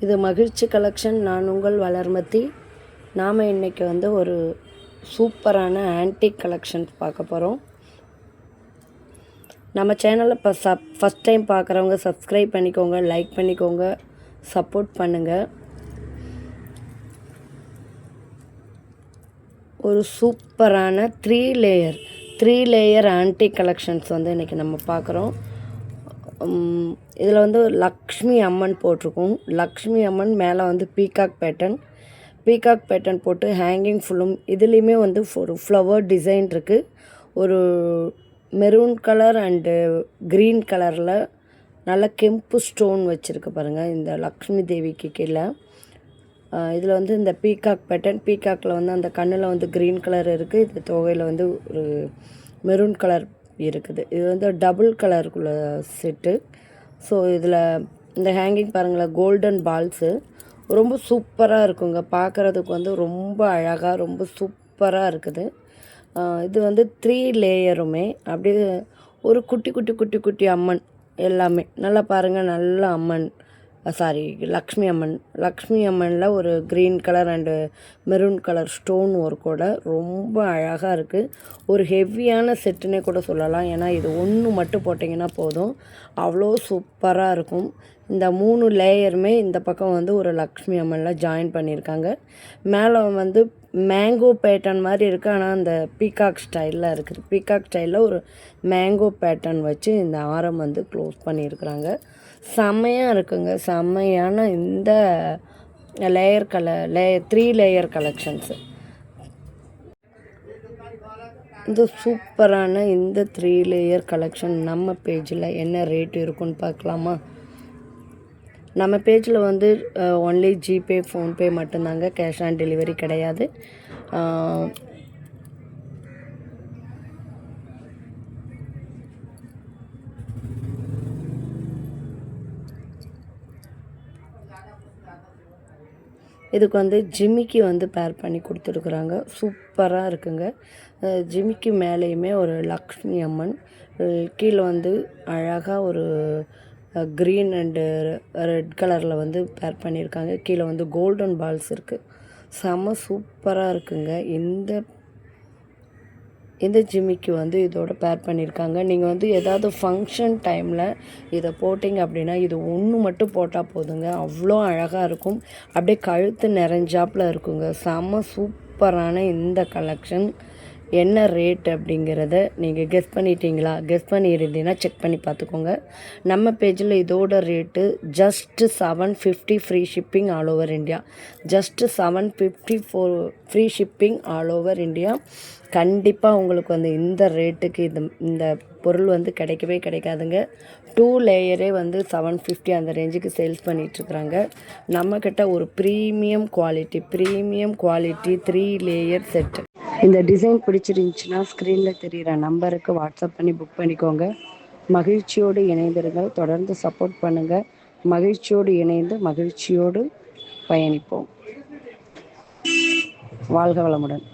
இது மகிழ்ச்சி கலெக்ஷன். நான் உங்கள் வளர்மதி. நாம் இன்றைக்கி ஒரு சூப்பரான ஆன்டிக் கலெக்ஷன்ஸ் பார்க்க போகிறோம். நம்ம சேனலை ஃபஸ்ட் டைம் பார்க்குறவங்க சப்ஸ்கிரைப் பண்ணிக்கோங்க, லைக் பண்ணிக்கோங்க, சப்போர்ட் பண்ணுங்கள். ஒரு சூப்பரான த்ரீ லேயர் ஆன்டிக் கலெக்ஷன்ஸ் இன்றைக்கி நம்ம பார்க்குறோம். இதில் லக்ஷ்மி அம்மன் போட்டிருக்கோம். லக்ஷ்மி அம்மன் மேலே பீகாக் பேட்டர்ன் போட்டு ஹேங்கிங் ஃபுல்லும் இதுலேயுமே ஒரு ஃப்ளவர் டிசைன் இருக்குது. ஒரு மெரூன் கலர் அண்டு க்ரீன் கலரில் நல்ல கெம்பு ஸ்டோன் வச்சுருக்கு பாருங்கள் இந்த லக்ஷ்மி தேவிக்கு கீழே. இதில் இந்த பீகாக் பேட்டர்ன், பீகாக்கில் அந்த கண்ணில் க்ரீன் கலர் இருக்குது. இது தொகையில் ஒரு மெரூன் கலர் இருக்குது. இது டபுள் கலருக்குள்ள செட்டு. ஸோ இதில் இந்த ஹேங்கிங் பாருங்களேன், கோல்டன் பால்ஸு ரொம்ப சூப்பராக இருக்குங்க. பார்க்குறதுக்கு ரொம்ப அழகாக ரொம்ப சூப்பராக இருக்குது. இது 3 லேயருமே அப்படியே ஒரு குட்டி குட்டி குட்டி குட்டி அம்மன் எல்லாமே நல்லா பாருங்கள். நல்ல அம்மன், லக்ஷ்மி அம்மனில் ஒரு green colour and maroon colour stone ஒர்க்கோட ரொம்ப அழகாக இருக்குது. ஒரு ஹெவியான செட்டுன்னே கூட சொல்லலாம். ஏன்னா இது ஒன்று மட்டும் போட்டிங்கன்னா போதும், அவ்வளோ சூப்பராக இருக்கும். இந்த 3 லேயருமே இந்த பக்கம் ஒரு லக்ஷ்மி அம்மனில் ஜாயின் பண்ணியிருக்காங்க. மேலே மேங்கோ பேட்டர்ன் மாதிரி இருக்குது. ஆனால் அந்த பீகாக் ஸ்டைலில் இருக்குது. பீகாக் ஸ்டைலில் ஒரு மேங்கோ பேட்டர்ன் வச்சு இந்த ஆரம் க்ளோஸ் பண்ணியிருக்கிறாங்க. செம்மையாக இருக்குங்க. செம்மையான இந்த 3 லேயர் கலெக்ஷன்ஸு. இந்த சூப்பரான இந்த 3 லேயர் கலெக்ஷன் நம்ம பேஜில் என்ன ரேட் இருக்குன்னு பார்க்கலாமா? நம்ம பேஜில் ஒன்லி ஜிபே, ஃபோன்பே மட்டும்தாங்க, கேஷ் ஆன் டெலிவரி கிடையாது. இதுக்கு ஜிமிக்கி பேர் பண்ணி கொடுத்துருக்குறாங்க. சூப்பராக இருக்குங்க. ஜிமிக்கி மேலேயுமே ஒரு லக்ஷ்மி அம்மன், கீழே அழகாக ஒரு க்ரீன் அண்டு ரெட் கலரில் பேர் பண்ணியிருக்காங்க. கீழே கோல்டன் பால்ஸ் இருக்குது. செம சூப்பராக இருக்குங்க. இந்த ஜிமிக்கு இதோட பேர் பண்ணியிருக்காங்க. நீங்கள் ஏதாவது ஃபங்க்ஷன் டைமில் இதை போட்டிங்க அப்படின்னா இது ஒன்று மட்டும் போட்டால் போதுங்க, அவ்வளோ அழகாக இருக்கும். அப்படியே கழுத்து நிறைஞ்சாப்பில் இருக்குங்க. செம சூப்பரான இந்த கலெக்ஷன். என்ன ரேட் அப்படிங்கிறத நீங்கள் கெஸ் பண்ணிட்டீங்களா? கெஸ் பண்ணியிருந்தீங்கன்னா செக் பண்ணி பார்த்துக்கோங்க. நம்ம பேஜில் இதோட rate just 750 free shipping all over India. Just 754 free shipping all over India. கண்டிப்பாக உங்களுக்கு இந்த ரேட்டுக்கு இந்த பொருள் கிடைக்கவே கிடைக்காதுங்க. 2 லேயரே 750 அந்த ரேஞ்சுக்கு சேல்ஸ் பண்ணிகிட்ருக்குறாங்க. நம்மக்கிட்ட ஒரு ப்ரீமியம் குவாலிட்டி 3 லேயர் செட்டு. இந்த டிசைன் பிடிச்சிருந்துச்சுன்னா ஸ்க்ரீனில் தெரிகிற நம்பருக்கு வாட்ஸ்அப் பண்ணி புக் பண்ணிக்கோங்க. மகிழ்ச்சியோடு இணைந்திருங்கள். தொடர்ந்து சப்போர்ட் பண்ணுங்கள். மகிழ்ச்சியோடு இணைந்து மகிழ்ச்சியோடு பயணிப்போம். வாழ்க வளமுடன்.